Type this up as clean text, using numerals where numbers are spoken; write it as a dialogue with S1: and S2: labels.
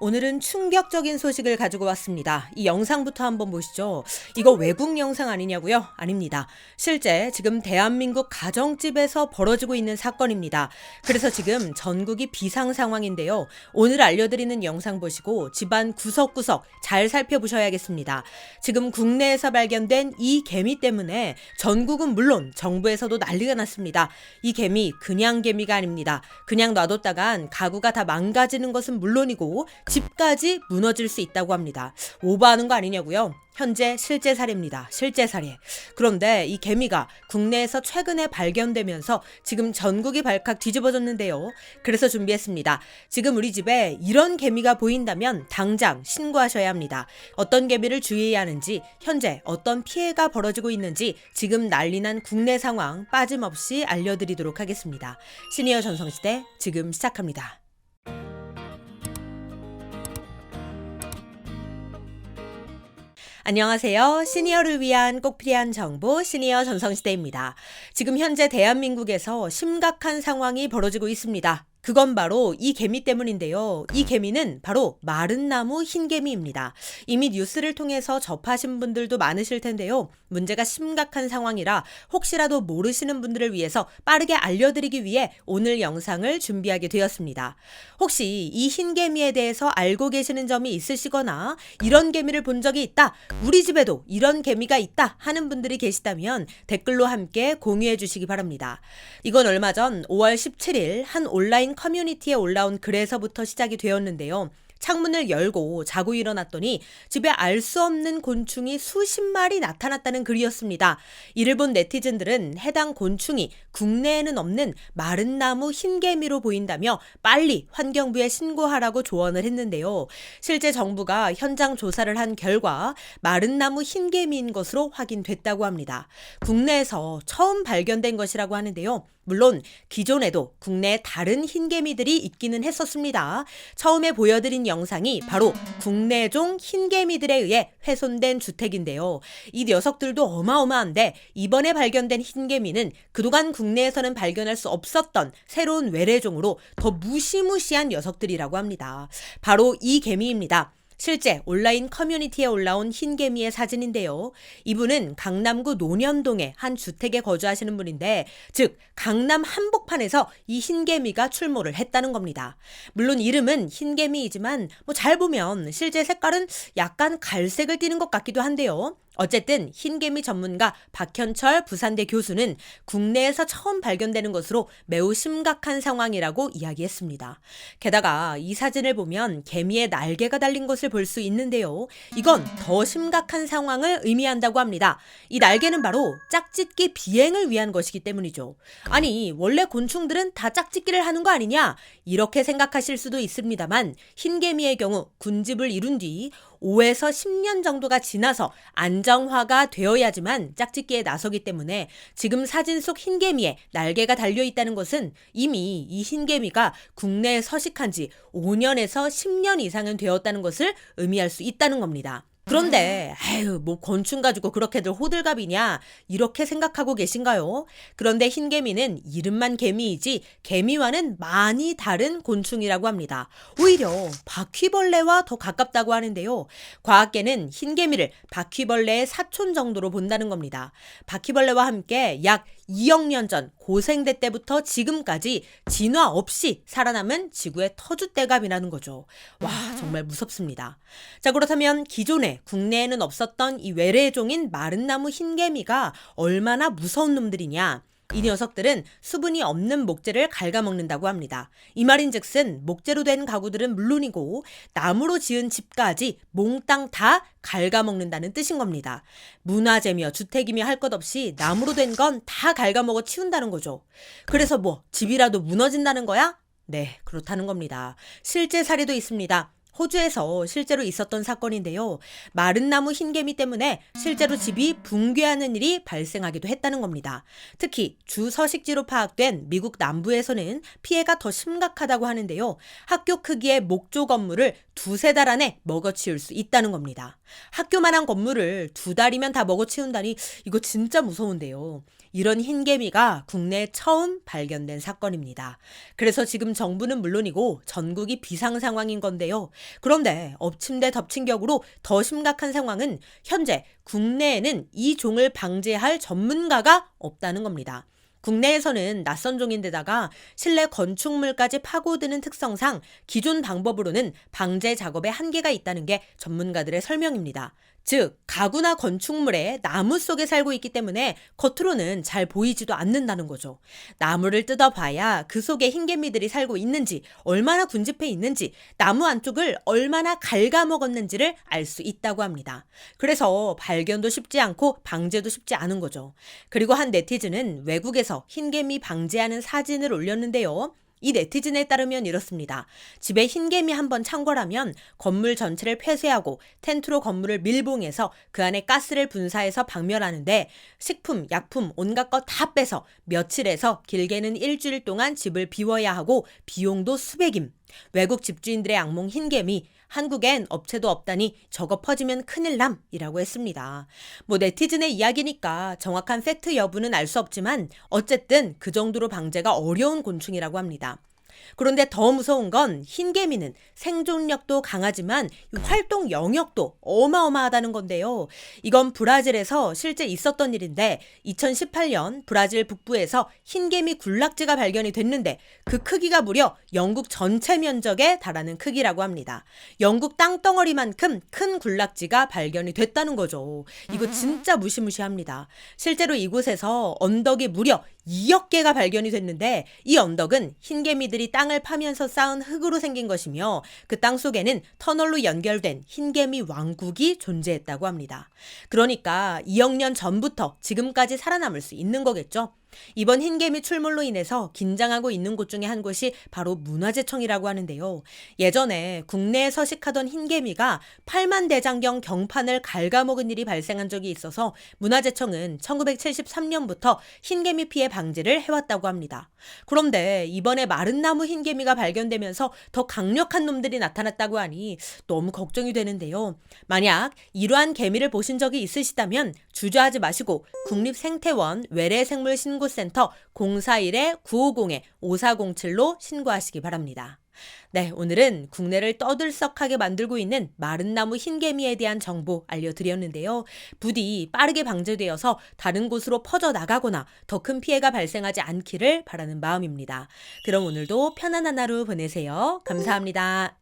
S1: 오늘은 충격적인 소식을 가지고 왔습니다. 이 영상부터 한번 보시죠. 이거 외국 영상 아니냐고요? 아닙니다. 실제 지금 대한민국 가정집에서 벌어지고 있는 사건입니다. 그래서 지금 전국이 비상 상황인데요. 오늘 알려드리는 영상 보시고 집안 구석구석 잘 살펴보셔야겠습니다. 지금 국내에서 발견된 이 개미 때문에 전국은 물론 정부에서도 난리가 났습니다. 이 개미 그냥 개미가 아닙니다. 그냥 놔뒀다간 가구가 다 망가지는 것은 물론이고 집까지 무너질 수 있다고 합니다. 오버하는 거 아니냐고요? 현재 실제 사례입니다. 실제 사례. 그런데 이 개미가 국내에서 최근에 발견되면서 지금 전국이 발칵 뒤집어졌는데요. 그래서 준비했습니다. 지금 우리 집에 이런 개미가 보인다면 당장 신고하셔야 합니다. 어떤 개미를 주의해야 하는지, 현재 어떤 피해가 벌어지고 있는지 지금 난리난 국내 상황 빠짐없이 알려드리도록 하겠습니다. 시니어 전성시대 지금 시작합니다. 안녕하세요. 시니어를 위한 꼭 필요한 정보 시니어 전성시대입니다. 지금 현재 대한민국에서 심각한 상황이 벌어지고 있습니다. 그건 바로 이 개미 때문인데요. 이 개미는 바로 마른 나무 흰개미입니다. 이미 뉴스를 통해서 접하신 분들도 많으실 텐데요. 문제가 심각한 상황이라 혹시라도 모르시는 분들을 위해서 빠르게 알려드리기 위해 오늘 영상을 준비하게 되었습니다. 혹시 이 흰개미에 대해서 알고 계시는 점이 있으시거나 이런 개미를 본 적이 있다, 우리 집에도 이런 개미가 있다 하는 분들이 계시다면 댓글로 함께 공유해 주시기 바랍니다. 이건 얼마 전 5월 17일 한 온라인 커뮤니티에 올라온 글에서부터 시작이 되었는데요. 창문을 열고 자고 일어났더니 집에 알 수 없는 곤충이 수십 마리 나타났다는 글이었습니다. 이를 본 네티즌들은 해당 곤충이 국내에는 없는 마른 나무 흰개미로 보인다며 빨리 환경부에 신고하라고 조언을 했는데요. 실제 정부가 현장 조사를 한 결과 마른 나무 흰개미인 것으로 확인됐다고 합니다. 국내에서 처음 발견된 것이라고 하는데요. 물론 기존에도 국내에 다른 흰개미들이 있기는 했었습니다. 처음에 보여드린 영상이 바로 국내종 흰개미들에 의해 훼손된 주택인데요. 이 녀석들도 어마어마한데 이번에 발견된 흰개미는 그동안 국내에서는 발견할 수 없었던 새로운 외래종으로 더 무시무시한 녀석들이라고 합니다. 바로 이 개미입니다. 실제 온라인 커뮤니티에 올라온 흰개미의 사진인데요. 이분은 강남구 논현동의 한 주택에 거주하시는 분인데, 즉 강남 한복판에서 이 흰개미가 출몰을 했다는 겁니다. 물론 이름은 흰개미이지만 잘 보면 실제 색깔은 약간 갈색을 띠는 것 같기도 한데요. 어쨌든 흰개미 전문가 박현철 부산대 교수는 국내에서 처음 발견되는 것으로 매우 심각한 상황이라고 이야기했습니다. 게다가 이 사진을 보면 개미의 날개가 달린 것을 볼 수 있는데요. 이건 더 심각한 상황을 의미한다고 합니다. 이 날개는 바로 짝짓기 비행을 위한 것이기 때문이죠. 아니, 원래 곤충들은 다 짝짓기를 하는 거 아니냐? 이렇게 생각하실 수도 있습니다만 흰개미의 경우 군집을 이룬 뒤 5에서 10년 정도가 지나서 안정화가 되어야지만 짝짓기에 나서기 때문에 지금 사진 속 흰개미에 날개가 달려있다는 것은 이미 이 흰개미가 국내에 서식한 지 5년에서 10년 이상은 되었다는 것을 의미할 수 있다는 겁니다. 그런데 곤충 가지고 그렇게들 호들갑이냐 이렇게 생각하고 계신가요? 그런데 흰개미는 이름만 개미이지 개미와는 많이 다른 곤충이라고 합니다. 오히려 바퀴벌레와 더 가깝다고 하는데요. 과학계는 흰개미를 바퀴벌레의 사촌 정도로 본다는 겁니다. 바퀴벌레와 함께 약 2억 년 전 고생대 때부터 지금까지 진화 없이 살아남은 지구의 터줏대감이라는 거죠. 와, 정말 무섭습니다. 자, 그렇다면 기존에 국내에는 없었던 이 외래종인 마른 나무 흰개미가 얼마나 무서운 놈들이냐? 이 녀석들은 수분이 없는 목재를 갉아먹는다고 합니다. 이 말인즉슨 목재로 된 가구들은 물론이고 나무로 지은 집까지 몽땅 다 갉아먹는다는 뜻인 겁니다. 문화재며 주택이며 할 것 없이 나무로 된 건 다 갉아먹어 치운다는 거죠. 그래서 집이라도 무너진다는 거야? 네, 그렇다는 겁니다. 실제 사례도 있습니다. 호주에서 실제로 있었던 사건인데요. 마른 나무 흰개미 때문에 실제로 집이 붕괴하는 일이 발생하기도 했다는 겁니다. 특히 주 서식지로 파악된 미국 남부에서는 피해가 더 심각하다고 하는데요. 학교 크기의 목조 건물을 두세 달 안에 먹어치울 수 있다는 겁니다. 학교만한 건물을 2달이면 다 먹어치운다니 이거 진짜 무서운데요. 이런 흰개미가 국내에 처음 발견된 사건입니다. 그래서 지금 정부는 물론이고 전국이 비상 상황인 건데요. 그런데 엎친 데 덮친 격으로 더 심각한 상황은 현재 국내에는 이 종을 방제할 전문가가 없다는 겁니다. 국내에서는 낯선 종인데다가 실내 건축물까지 파고드는 특성상 기존 방법으로는 방제 작업에 한계가 있다는 게 전문가들의 설명입니다. 즉, 가구나 건축물의 나무 속에 살고 있기 때문에 겉으로는 잘 보이지도 않는다는 거죠. 나무를 뜯어봐야 그 속에 흰개미들이 살고 있는지, 얼마나 군집해 있는지, 나무 안쪽을 얼마나 갉아먹었는지를 알 수 있다고 합니다. 그래서 발견도 쉽지 않고 방제도 쉽지 않은 거죠. 그리고 한 네티즌은 외국에서 흰개미 방제하는 사진을 올렸는데요. 이 네티즌에 따르면 이렇습니다. 집에 흰개미 한번 찬 거라면 건물 전체를 폐쇄하고 텐트로 건물을 밀봉해서 그 안에 가스를 분사해서 박멸하는데 식품, 약품, 온갖 것 다 빼서 며칠에서 길게는 일주일 동안 집을 비워야 하고 비용도 수백임. 외국 집주인들의 악몽 흰개미, 한국엔 업체도 없다니 저거 퍼지면 큰일 남이라고 했습니다. 네티즌의 이야기니까 정확한 팩트 여부는 알 수 없지만 어쨌든 그 정도로 방제가 어려운 곤충이라고 합니다. 그런데 더 무서운 건 흰개미는 생존력도 강하지만 활동 영역도 어마어마하다는 건데요. 이건 브라질에서 실제 있었던 일인데 2018년 브라질 북부에서 흰개미 군락지가 발견이 됐는데 그 크기가 무려 영국 전체 면적에 달하는 크기라고 합니다. 영국 땅덩어리만큼 큰 군락지가 발견이 됐다는 거죠. 이거 진짜 무시무시합니다. 실제로 이곳에서 언덕이 무려 2억 개가 발견이 됐는데 이 언덕은 흰개미들이 땅을 파면서 쌓은 흙으로 생긴 것이며 그 땅 속에는 터널로 연결된 흰개미 왕국이 존재했다고 합니다. 그러니까 2억 년 전부터 지금까지 살아남을 수 있는 거겠죠. 이번 흰개미 출몰로 인해서 긴장하고 있는 곳 중에 한 곳이 바로 문화재청이라고 하는데요. 예전에 국내에 서식하던 흰개미가 8만 대장경 경판을 갉아먹은 일이 발생한 적이 있어서 문화재청은 1973년부터 흰개미 피해 방지를 해왔다고 합니다. 그런데 이번에 마른 나무 흰개미가 발견되면서 더 강력한 놈들이 나타났다고 하니 너무 걱정이 되는데요. 만약 이러한 개미를 보신 적이 있으시다면 주저하지 마시고 국립생태원 외래생물신고센터 041-950-5407로 신고하시기 바랍니다. 네, 오늘은 국내를 떠들썩하게 만들고 있는 마른 나무 흰개미에 대한 정보 알려드렸는데요. 부디 빠르게 방제되어서 다른 곳으로 퍼져나가거나 더 큰 피해가 발생하지 않기를 바라는 마음입니다. 그럼 오늘도 편안한 하루 보내세요. 감사합니다.